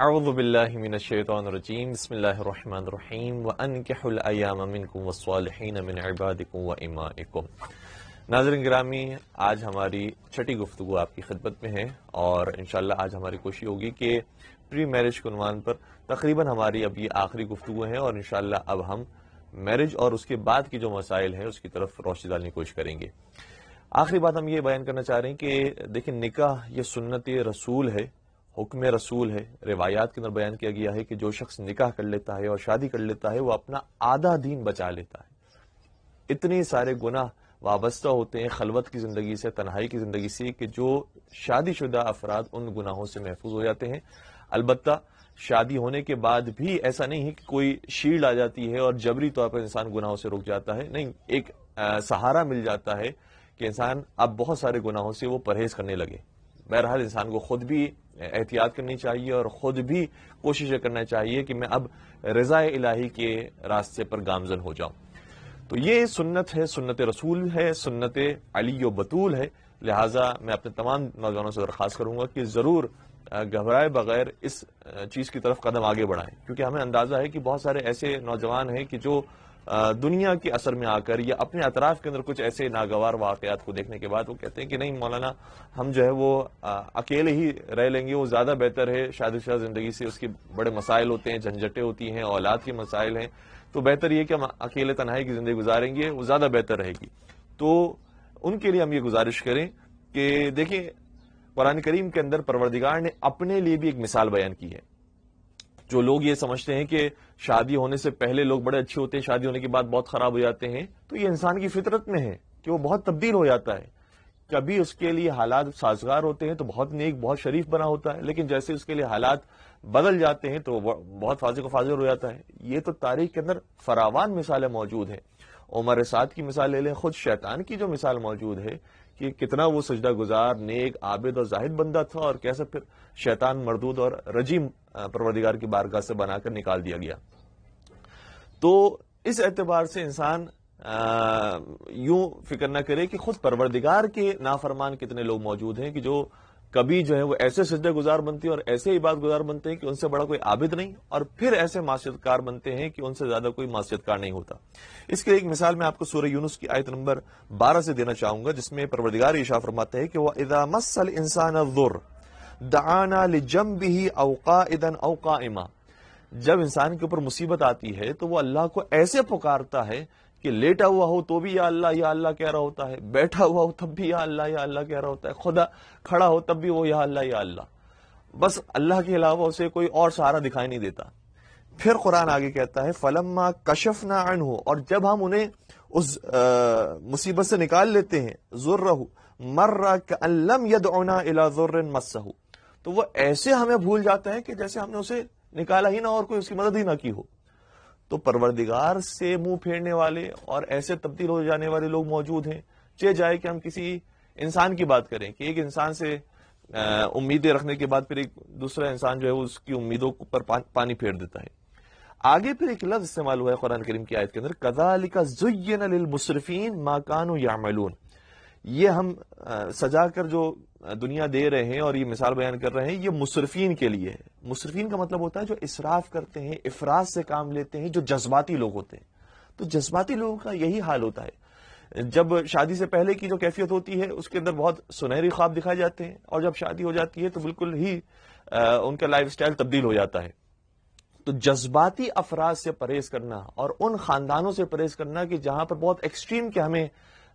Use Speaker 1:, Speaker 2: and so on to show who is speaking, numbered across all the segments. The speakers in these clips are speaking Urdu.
Speaker 1: اعوذ باللہ من الشیطان الرجیم بسم اللہ الرحمن الرحیم وانکحوا الایام منکم والصالحین من عبادکم وامائکم۔ ناظرین گرامی، آج ہماری چھٹی گفتگو آپ کی خدمت میں ہے اور انشاءاللہ آج ہماری کوشش ہوگی کہ پری میرج کے عنوان پر تقریباً ہماری اب یہ آخری گفتگو ہے اور انشاءاللہ اب ہم میرج اور اس کے بعد کی جو مسائل ہیں اس کی طرف روشنی ڈالنے کی کوشش کریں گے۔ آخری بات ہم یہ بیان کرنا چاہ رہے ہیں کہ دیکھیں، نکاح یہ سنت رسول ہے، حکم رسول ہے۔ روایات کے اندر بیان کیا گیا ہے کہ جو شخص نکاح کر لیتا ہے اور شادی کر لیتا ہے وہ اپنا آدھا دین بچا لیتا ہے۔ اتنے سارے گناہ وابستہ ہوتے ہیں خلوت کی زندگی سے، تنہائی کی زندگی سے، کہ جو شادی شدہ افراد ان گناہوں سے محفوظ ہو جاتے ہیں۔ البتہ شادی ہونے کے بعد بھی ایسا نہیں ہے کہ کوئی شیلڈ آ جاتی ہے اور جبری طور پر انسان گناہوں سے رک جاتا ہے، نہیں، ایک سہارا مل جاتا ہے کہ انسان اب بہت سارے گناہوں سے وہ پرہیز کرنے لگے۔ بہرحال انسان کو خود بھی احتیاط کرنی چاہیے اور خود بھی کوشش کرنا چاہیے کہ میں اب رضا الہی کے راستے پر گامزن ہو جاؤں۔ تو یہ سنت ہے، سنت رسول ہے، سنت علی و بطول ہے۔ لہٰذا میں اپنے تمام نوجوانوں سے درخواست کروں گا کہ ضرور گھبرائے بغیر اس چیز کی طرف قدم آگے بڑھائیں، کیونکہ ہمیں اندازہ ہے کہ بہت سارے ایسے نوجوان ہیں کہ جو دنیا کے اثر میں آ کر یا اپنے اطراف کے اندر کچھ ایسے ناگوار واقعات کو دیکھنے کے بعد وہ کہتے ہیں کہ نہیں مولانا، ہم جو ہے وہ اکیلے ہی رہ لیں گے، وہ زیادہ بہتر ہے، شادی شدہ زندگی سے اس کے بڑے مسائل ہوتے ہیں، جھنجھٹیں ہوتی ہیں، اولاد کے مسائل ہیں، تو بہتر یہ کہ ہم اکیلے تنہائی کی زندگی گزاریں گے، وہ زیادہ بہتر رہے گی۔ تو ان کے لیے ہم یہ گزارش کریں کہ دیکھیں، قرآن کریم کے اندر پروردگار نے اپنے لیے بھی ایک مثال بیان کی ہے۔ جو لوگ یہ سمجھتے ہیں کہ شادی ہونے سے پہلے لوگ بڑے اچھے ہوتے ہیں، شادی ہونے کے بعد بہت خراب ہو جاتے ہیں، تو یہ انسان کی فطرت میں ہے کہ وہ بہت تبدیل ہو جاتا ہے۔ کبھی اس کے لیے حالات سازگار ہوتے ہیں تو بہت نیک، بہت شریف بنا ہوتا ہے، لیکن جیسے اس کے لیے حالات بدل جاتے ہیں تو وہ بہت فاسق و فاجر ہو جاتا ہے۔ یہ تو تاریخ کے اندر فراوان مثالیں موجود ہیں۔ عمر سعد کی مثال لے لیں، خود شیطان کی جو مثال موجود ہے کہ کتنا وہ سجدہ گزار، نیک، عابد اور زاہد بندہ تھا، اور کیسے پھر شیطان مردود اور رجیم پروردگار کی بارگاہ سے بنا کر نکال دیا گیا۔ تو اس اعتبار سے انسان یوں فکر نہ کرے کہ خود پروردگار کے نافرمان کتنے لوگ موجود ہیں کہ جو کبھی جو ہے وہ ایسے سجدہ گزار بنتے ہیں اور ایسے عبادت گزار بنتے ہیں کہ ان سے بڑا کوئی عابد نہیں، اور پھر ایسے معصیت کار بنتے ہیں کہ ان سے زیادہ کوئی معصیت کار نہیں ہوتا۔ اس کے ایک مثال میں آپ کو سورہ یونس کی آیت نمبر 12 سے دینا چاہوں گا، جس میں پروردگار ارشاد فرماتا ہے کہ وَإِذَا مَسَّ الْإِنسَانَ الضُّرُّ دَعَانَا لِجَنبِهِ أَوْ قَاعِدًا أَوْ قَائِمًا۔ جب انسان کے اوپر مصیبت آتی ہے تو وہ اللہ کو ایسے پکارتا ہے کہ لیٹا ہوا ہو تو بھی یا اللہ کہہ رہا ہوتا ہے، بیٹھا ہوا ہو تب بھی یا اللہ کہہ رہا ہوتا ہے، خدا کھڑا ہو تب بھی وہ یا اللہ، بس اللہ کے علاوہ اسے کوئی اور سہارا دکھائی نہیں دیتا۔ پھر قرآن آگے کہتا ہے فَلَمَّا كَشَفْنَا عَنْهُ، اور جب ہم انہیں اس مصیبت سے نکال لیتے ہیں، ضُرَّهُ مَرَّ كَأَن لَّمْ يَدْعُنَا إِلَىٰ ضُرٍّ مَسَّهُ، تو وہ ایسے ہمیں بھول جاتا ہے کہ جیسے ہم نے اسے نکالا ہی نہ اور کوئی اس کی مدد ہی نہ کی ہو۔ تو پروردگار سے منہ پھیرنے والے اور ایسے تبدیل ہو جانے والے لوگ موجود ہیں۔ چہ جائے کہ ہم کسی انسان کی بات کریں کہ ایک انسان سے امیدیں رکھنے کے بعد پھر ایک دوسرا انسان جو ہے اس کی امیدوں پر پانی پھیر دیتا ہے۔ آگے پھر ایک لفظ استعمال ہوا ہے قرآن کریم کی آیت کے اندر، كَذَلِكَ زُيِّنَ لِلْمُسْرِفِينَ مَا كَانُوا يَعْمَلُونَ۔ یہ ہم سجا کر جو دنیا دے رہے ہیں اور یہ مثال بیان کر رہے ہیں، یہ مصرفین کے لیے ہے۔ مصرفین کا مطلب ہوتا ہے جو اسراف کرتے ہیں، افراط سے کام لیتے ہیں، جو جذباتی لوگ ہوتے ہیں۔ تو جذباتی لوگوں کا یہی حال ہوتا ہے، جب شادی سے پہلے کی جو کیفیت ہوتی ہے اس کے اندر بہت سنہری خواب دکھائے جاتے ہیں، اور جب شادی ہو جاتی ہے تو بالکل ہی ان کا لائف سٹائل تبدیل ہو جاتا ہے۔ تو جذباتی افراد سے پرہیز کرنا اور ان خاندانوں سے پرہیز کرنا کہ جہاں پر بہت ایکسٹریم کے ہمیں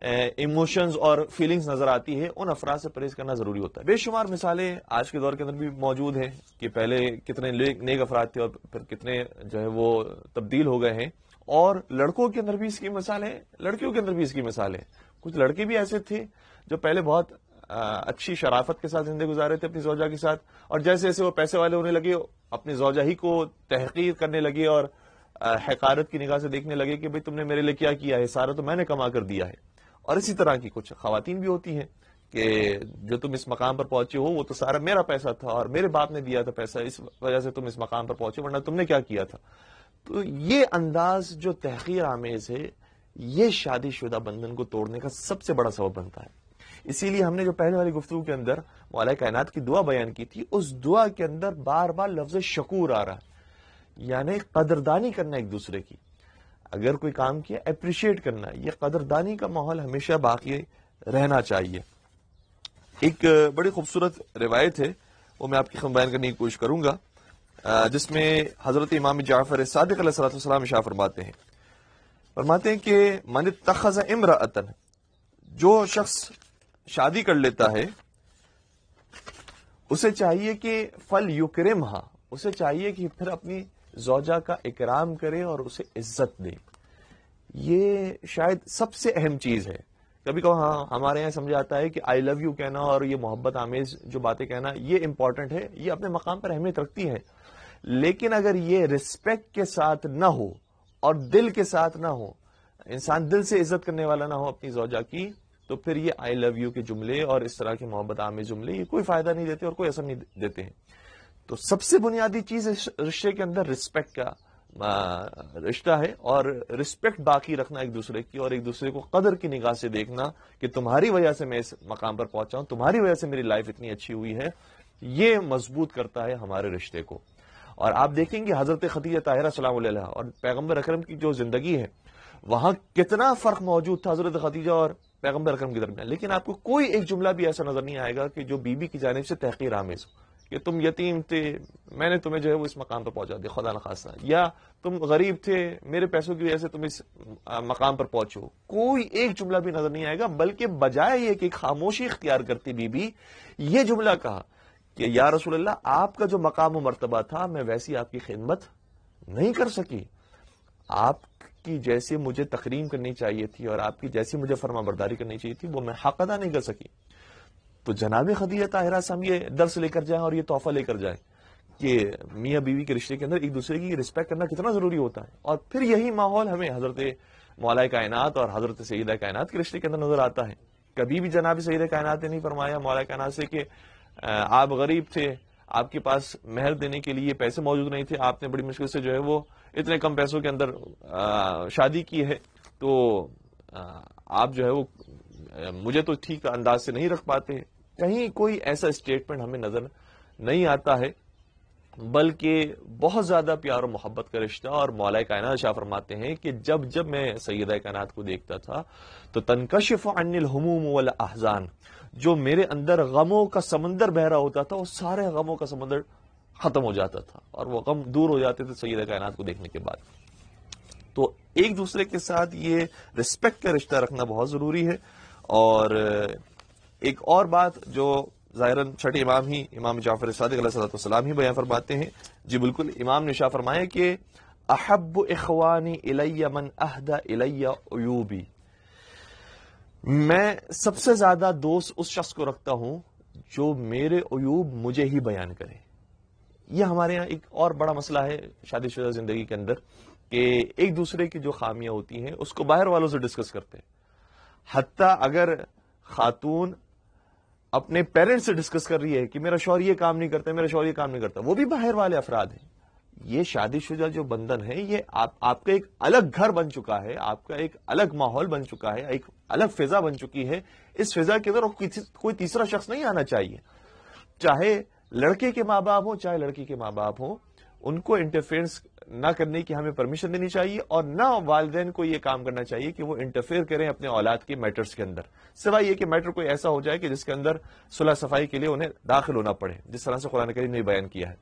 Speaker 1: ایموشنز اور فیلنگز نظر آتی ہے، ان افراد سے پرہیز کرنا ضروری ہوتا ہے۔ بے شمار مثالیں آج کے دور کے اندر بھی موجود ہیں کہ پہلے کتنے نیک افراد تھے اور پھر کتنے جو ہے وہ تبدیل ہو گئے ہیں، اور لڑکوں کے اندر بھی اس کی مثال ہے، لڑکیوں کے اندر بھی اس کی مثال ہے۔ کچھ لڑکے بھی ایسے تھے جو پہلے بہت اچھی شرافت کے ساتھ زندگی گزارے تھے اپنی زوجہ کے ساتھ، اور جیسے جیسے وہ پیسے والے ہونے لگے اپنی زوجہ ہی کو تحقیر کرنے لگے اور حقارت کی نگاہ سے دیکھنے لگے کہ بھئی تم نے میرے لیے کیا کیا ہے، سارا تو میں نے کما کر دیا ہے۔ اور اسی طرح کی کچھ خواتین بھی ہوتی ہیں کہ جو تم اس مقام پر پہنچے ہو وہ تو سارا میرا پیسہ تھا اور میرے باپ نے دیا تھا پیسہ، اس وجہ سے تم اس مقام پر پہنچے، ورنہ تم نے کیا کیا تھا۔ تو یہ انداز جو تحقیر آمیز ہے، یہ شادی شدہ بندھن کو توڑنے کا سب سے بڑا سبب بنتا ہے۔ اسی لیے ہم نے جو پہلے والی گفتگو کے اندر مولا کائنات کی دعا بیان کی تھی، اس دعا کے اندر بار بار لفظ شکور آ رہا ہے، یعنی قدردانی کرنا ایک دوسرے کی، اگر کوئی کام کیا اپریشیٹ کرنا، یہ قدردانی کا ماحول ہمیشہ باقی رہنا چاہیے۔ ایک بڑی خوبصورت روایت ہے، وہ میں آپ کی بیان کرنے کی کوشش کروں گا، جس میں حضرت امام جعفر صادق علیہ السلام ارشاد فرماتے ہیں کہ من اتخذ امرأۃ، جو شخص شادی کر لیتا ہے اسے چاہیے کہ فل یکرمھا، اسے چاہیے کہ پھر اپنی زوجہ کا اکرام کرے اور اسے عزت دے۔ یہ شاید سب سے اہم چیز ہے۔ کبھی کبھی ہمارے یہاں سمجھا جاتا ہے کہ آئی لو یو کہنا اور یہ محبت آمیز جو باتیں کہنا یہ امپورٹنٹ ہے، یہ اپنے مقام پر اہمیت رکھتی ہے، لیکن اگر یہ رسپیکٹ کے ساتھ نہ ہو اور دل کے ساتھ نہ ہو، انسان دل سے عزت کرنے والا نہ ہو اپنی زوجہ کی، تو پھر یہ آئی لو یو کے جملے اور اس طرح کے محبت آمیز جملے یہ کوئی فائدہ نہیں دیتے اور کوئی اثر نہیں دیتے ہیں۔ تو سب سے بنیادی چیز اس رشتے کے اندر رسپیکٹ کا رشتہ ہے، اور رسپیکٹ باقی رکھنا ایک دوسرے کی، اور ایک دوسرے کو قدر کی نگاہ سے دیکھنا کہ تمہاری وجہ سے میں اس مقام پر پہنچا ہوں، تمہاری وجہ سے میری لائف اتنی اچھی ہوئی ہے، یہ مضبوط کرتا ہے ہمارے رشتے کو۔ اور آپ دیکھیں گے حضرت خدیجہ طاہرہ سلام اللہ علیہا اور پیغمبر اکرم کی جو زندگی ہے، وہاں کتنا فرق موجود تھا حضرت خدیجہ اور پیغمبر اکرم کے درمیان، لیکن آپ کو کوئی ایک جملہ بھی ایسا نظر نہیں آئے گا کہ جو بیوی کی جانب سے تحقیر آمیز ہو، کہ تم یتیم تھے، میں نے تمہیں جو ہے وہ اس مقام پر پہنچا دیا خدا نخواستہ، یا تم غریب تھے، میرے پیسوں کی وجہ سے تم اس مقام پر پہنچو، کوئی ایک جملہ بھی نظر نہیں آئے گا، بلکہ بجائے یہ کہ خاموشی اختیار کرتی بیوی، یہ جملہ کہا کہ یا رسول اللہ، آپ کا جو مقام و مرتبہ تھا میں ویسی آپ کی خدمت نہیں کر سکی، آپ کی جیسے مجھے تکریم کرنی چاہیے تھی اور آپ کی جیسی مجھے فرما برداری کرنی چاہیے تھی وہ میں حق ادا نہیں کر سکی۔ تو جناب خدیجہ طاہرہ سے ہم یہ درس لے کر جائیں اور یہ تحفہ لے کر جائیں کہ میاں بیوی کے رشتے کے اندر ایک دوسرے کی رسپیکٹ کرنا کتنا ضروری ہوتا ہے، اور پھر یہی ماحول ہمیں حضرت مولا کائنات اور حضرت سیدہ کائنات کے رشتے کے اندر نظر آتا ہے۔ کبھی بھی جناب سیدہ کائنات نے نہیں فرمایا مولا کائنات سے کہ آپ غریب تھے، آپ کے پاس مہر دینے کے لیے پیسے موجود نہیں تھے، آپ نے بڑی مشکل سے جو ہے وہ اتنے کم پیسوں کے اندر شادی کی ہے، تو آپ جو ہے وہ مجھے تو ٹھیک انداز سے نہیں رکھ پاتے۔ کہیں کوئی ایسا اسٹیٹمنٹ ہمیں نظر نہیں آتا ہے، بلکہ بہت زیادہ پیار و محبت کا رشتہ۔ اور مولا کائنات شاہ فرماتے ہیں کہ جب جب میں سیدہ کائنات کو دیکھتا تھا تو تنکشف عنی الہموم والاحزان، جو میرے اندر غموں کا سمندر بہ رہا ہوتا تھا وہ سارے غموں کا سمندر ختم ہو جاتا تھا اور وہ غم دور ہو جاتے تھے سیدہ کائنات کو دیکھنے کے بعد۔ تو ایک دوسرے کے ساتھ یہ رسپیکٹ کا رشتہ رکھنا بہت ضروری ہے۔ اور ایک اور بات جو ظاہراً چھٹے امام ہی امام جعفر صادق علیہ السلام ہی بیان فرماتے ہیں، جی بالکل، امام نے شاہ فرمایا کہ احب اخوانی الی من اہدى الی عیوبی، میں سب سے زیادہ دوست اس شخص کو رکھتا ہوں جو میرے عیوب مجھے ہی بیان کرے۔ یہ ہمارے یہاں ایک اور بڑا مسئلہ ہے شادی شدہ زندگی کے اندر کہ ایک دوسرے کی جو خامیاں ہوتی ہیں اس کو باہر والوں سے ڈسکس کرتے ہیں، حتیٰ اگر خاتون اپنے پیرنٹس سے ڈسکس کر رہی ہے کہ میرا شوہر یہ کام نہیں کرتا، میرا شوہر یہ کام نہیں کرتا، وہ بھی باہر والے افراد ہیں۔ یہ شادی شدہ جو بندھن ہے یہ آپ کا ایک الگ گھر بن چکا ہے، آپ کا ایک الگ ماحول بن چکا ہے، ایک الگ فضا بن چکی ہے۔ اس فضا کے اندر کوئی تیسرا شخص نہیں آنا چاہیے، چاہے لڑکے کے ماں باپ ہوں چاہے لڑکی کے ماں باپ ہوں، ان کو انٹرفیئرنس نہ کرنے کی ہمیں پرمیشن دینی چاہیے، اور نہ والدین کو یہ کام کرنا چاہیے کہ وہ انٹرفیئر کریں اپنے اولاد کے میٹرز کے اندر، سوائے یہ کہ میٹر کوئی ایسا ہو جائے کہ جس کے اندر صلح صفائی کے لیے انہیں داخل ہونا پڑے، جس طرح سے قرآن کریم نے بیان کیا ہے۔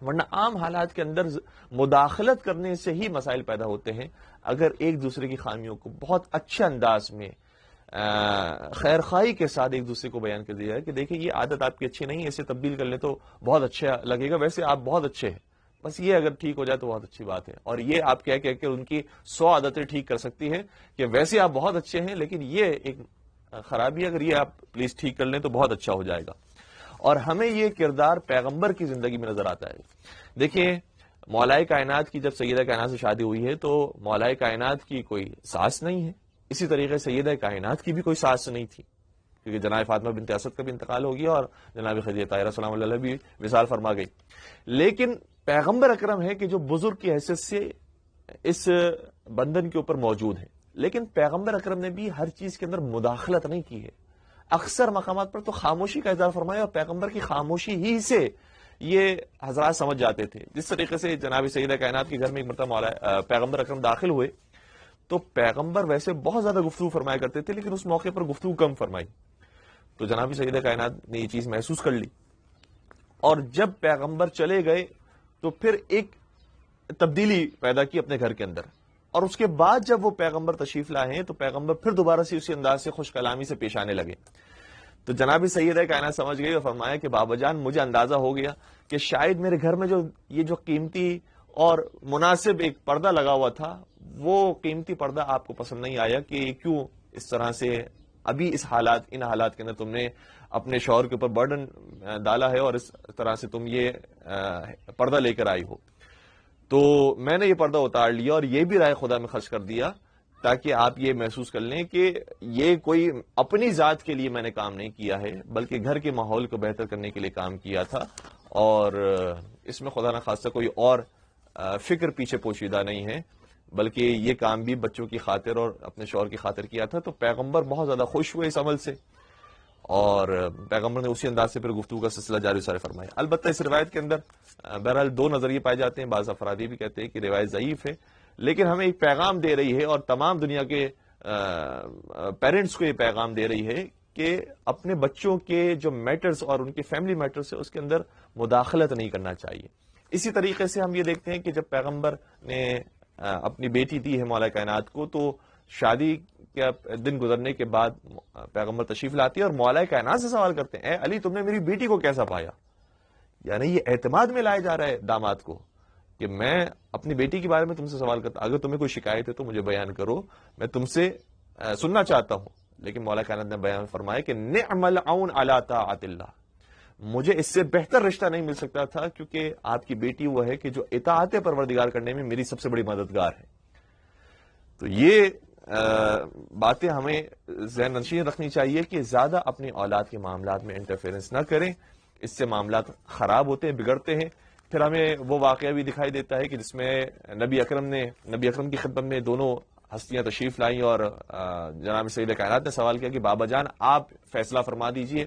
Speaker 1: ورنہ عام حالات کے اندر مداخلت کرنے سے ہی مسائل پیدا ہوتے ہیں۔ اگر ایک دوسرے کی خامیوں کو بہت اچھے انداز میں خیر خواہی کے ساتھ ایک دوسرے کو بیان کر دیا ہے کہ دیکھیں یہ عادت آپ کی اچھی نہیں ہے، اسے تبدیل کر لیں تو بہت اچھا لگے گا، ویسے آپ بہت اچھے ہیں، بس یہ اگر ٹھیک ہو جائے تو بہت اچھی بات ہے۔ اور یہ آپ کہہ کہ ان کی 100 عادتیں ٹھیک کر سکتی ہیں کہ ویسے آپ بہت اچھے ہیں، لیکن یہ ایک خرابی ہے، اگر یہ آپ پلیز ٹھیک کر لیں تو بہت اچھا ہو جائے گا۔ اور ہمیں یہ کردار پیغمبر کی زندگی میں نظر آتا ہے۔ دیکھیں مولا کائنات کی جب سیدہ کائنات سے شادی ہوئی ہے تو مولا کائنات کی کوئی ساس نہیں ہے، اسی طریقے سے سیدہ کائنات کی بھی کوئی ساس نہیں تھی، کیونکہ جناب فاطمہ بنت اسد کا بھی انتقال ہو گیا اور جناب خدیجہ طاہرہ سلام اللہ علیہ بھی وصال فرما گئی۔ لیکن پیغمبر اکرم ہے کہ جو بزرگ کی حیثیت سے اس بندھن کے اوپر موجود ہیں، لیکن پیغمبر اکرم نے بھی ہر چیز کے اندر مداخلت نہیں کی ہے۔ اکثر مقامات پر تو خاموشی کا اظہار فرمایا، اور پیغمبر کی خاموشی ہی سے یہ حضرات سمجھ جاتے تھے. جس طریقے سے جناب سیدہ کائنات کے گھر میں ایک مرتبہ پیغمبر اکرم داخل ہوئے تو پیغمبر ویسے بہت زیادہ گفتگو فرمایا کرتے تھے، لیکن اس موقع پر گفتگو کم فرمائی. تو جناب سیدہ کائنات نے یہ چیز محسوس کر لی، اور جب پیغمبر چلے گئے تو پھر ایک تبدیلی پیدا کی اپنے گھر کے اندر. اور اس کے بعد جب وہ پیغمبر تشریف لائے ہیں تو پیغمبر پھر دوبارہ سے اسی انداز سے خوش کلامی سے پیش آنے لگے. تو جناب سیدہ کائنات سمجھ گئی اور فرمایا کہ بابا جان، مجھے اندازہ ہو گیا کہ شاید میرے گھر میں جو قیمتی اور مناسب ایک پردہ لگا ہوا تھا، وہ قیمتی پردہ آپ کو پسند نہیں آیا کہ کیوں اس طرح سے ابھی ان حالات کے اندر تم نے اپنے شوہر کے اوپر برڈن ڈالا ہے اور اس طرح سے تم یہ پردہ لے کر آئی ہو. تو میں نے یہ پردہ اتار لیا اور یہ بھی رائے خدا میں خرچ کر دیا تاکہ آپ یہ محسوس کر لیں کہ یہ کوئی اپنی ذات کے لیے میں نے کام نہیں کیا ہے، بلکہ گھر کے ماحول کو بہتر کرنے کے لیے کام کیا تھا، اور اس میں خدا نہ خواستہ کوئی اور فکر پیچھے پوشیدہ نہیں ہے، بلکہ یہ کام بھی بچوں کی خاطر اور اپنے شوہر کی خاطر کیا تھا. تو پیغمبر بہت زیادہ خوش ہوئے اس عمل سے، اور پیغمبر نے اسی انداز سے پھر گفتگو کا سلسلہ جاری سارے فرمایا. البتہ اس روایت کے اندر بہرحال دو نظریے پائے جاتے ہیں. بعض افراد بھی کہتے ہیں کہ روایت ضعیف ہے، لیکن ہمیں ایک پیغام دے رہی ہے اور تمام دنیا کے پیرنٹس کو یہ پیغام دے رہی ہے کہ اپنے بچوں کے جو میٹرز اور ان کے فیملی میٹرز ہے اس کے اندر مداخلت نہیں کرنا چاہیے. اسی طریقے سے ہم یہ دیکھتے ہیں کہ جب پیغمبر نے اپنی بیٹی دی ہے مولا کائنات کو، تو شادی کے دن گزرنے کے بعد پیغمبر تشریف لاتی ہے اور مولا کائنات سے سوال کرتے ہیں، اے علی تم نے میری بیٹی کو کیسا پایا؟ یعنی یہ اعتماد میں لایا جا رہا ہے داماد کو کہ میں اپنی بیٹی کے بارے میں تم سے سوال کرتا، اگر تمہیں کوئی شکایت ہے تو مجھے بیان کرو، میں تم سے سننا چاہتا ہوں. لیکن مولا کائنات نے بیان فرمایا کہ نعم العون علی طاعت اللہ، مجھے اس سے بہتر رشتہ نہیں مل سکتا تھا، کیونکہ آپ کی بیٹی وہ ہے کہ جو اطاعت پروردگار کرنے میں میری سب سے بڑی مددگار ہے. تو یہ باتیں ہمیں ذہن نشین رکھنی چاہیے کہ زیادہ اپنی اولاد کے معاملات میں انٹرفیئرنس نہ کریں، اس سے معاملات خراب ہوتے ہیں، بگڑتے ہیں. پھر ہمیں وہ واقعہ بھی دکھائی دیتا ہے کہ جس میں نبی اکرم کی خدمت میں دونوں ہستیاں تشریف لائیں اور جناب سیدہ کائنات نے سوال کیا کہ بابا جان آپ فیصلہ فرما دیجئے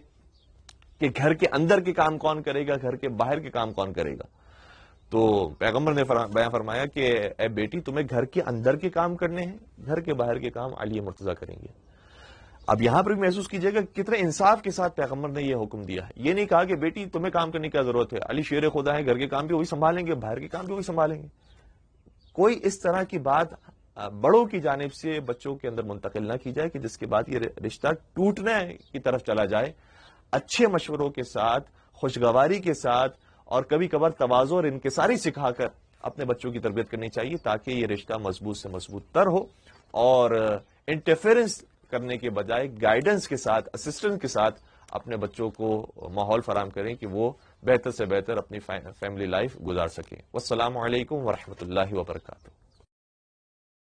Speaker 1: کہ گھر کے اندر کے کام کون کرے گا، گھر کے باہر کے کام کون کرے گا. تو پیغمبر نے بیان فرمایا کہ اے بیٹی تمہیں گھر کے اندر کے کام کرنے ہیں، گھر کے باہر کے کام علی مرتضیٰ کریں گے. اب یہاں پر بھی محسوس کیجئے گا کتنے انصاف کے ساتھ پیغمبر نے یہ حکم دیا ہے. یہ نہیں کہا کہ بیٹی تمہیں کام کرنے کی ضرورت ہے، علی شیر خدا ہے، گھر کے کام بھی وہی سنبھالیں گے، باہر کے کام بھی وہی سنبھالیں گے. کوئی اس طرح کی بات بڑوں کی جانب سے بچوں کے اندر منتقل نہ کی جائے کہ جس کے بعد یہ رشتہ ٹوٹنے کی طرف چلا جائے. اچھے مشوروں کے ساتھ، خوشگواری کے ساتھ اور کبھی کبھار تواضع اور انکساری سکھا کر اپنے بچوں کی تربیت کرنی چاہیے تاکہ یہ رشتہ مضبوط سے مضبوط تر ہو، اور انٹرفیئرنس کرنے کے بجائے گائیڈنس کے ساتھ، اسسٹنس کے ساتھ اپنے بچوں کو ماحول فراہم کریں کہ وہ بہتر سے بہتر اپنی فیملی لائف گزار سکیں. والسلام علیکم ورحمۃ اللہ وبرکاتہ.